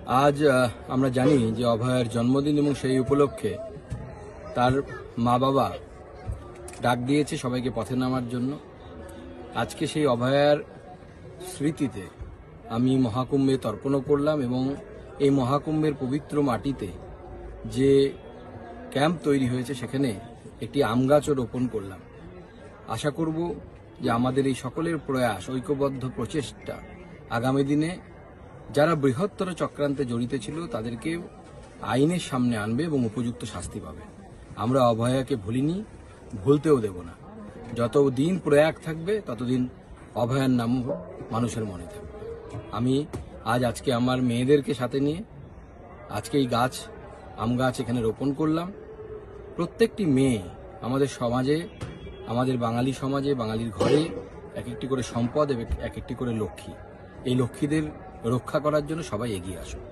আজ আমরা জানি যে অভয়ার জন্মদিন এবং সেই উপলক্ষে তার মা বাবা ডাক দিয়েছে সবাইকে পথে নামার জন্য। আজকে সেই অভয়ার স্মৃতিতে আমি মহাকুম্ভে তর্পণও করলাম এবং এই মহাকুম্ভের পবিত্র মাটিতে যে ক্যাম্প তৈরি হয়েছে সেখানে একটি আম গাছও রোপণ করলাম। আশা করব যে আমাদের এই সকলের প্রয়াস, ঐক্যবদ্ধ প্রচেষ্টা আগামী দিনে যারা বৃহত্তর চক্রান্তে জড়িত ছিল তাদেরকে আইনের সামনে আনবে এবং উপযুক্ত শাস্তি পাবে। আমরা অভয়াকে ভুলিনি, ভুলতেও দেব না। যতদিন প্রয়াগ থাকবে ততদিন অভয়ার নাম মানুষের মনে থাকবে। আমি আজকে আমার মেয়েদেরকে সাথে নিয়ে আজকে এই গাছ, আম গাছ এখানে রোপণ করলাম। প্রত্যেকটি মেয়ে আমাদের সমাজে, আমাদের বাঙালি সমাজে, বাঙালির ঘরে এক একটি করে সম্পদ এবং এক একটি করে লক্ষ্মী। এই লক্ষ্মীদের রক্ষা করার জন্য সবাই এগিয়ে আসুন।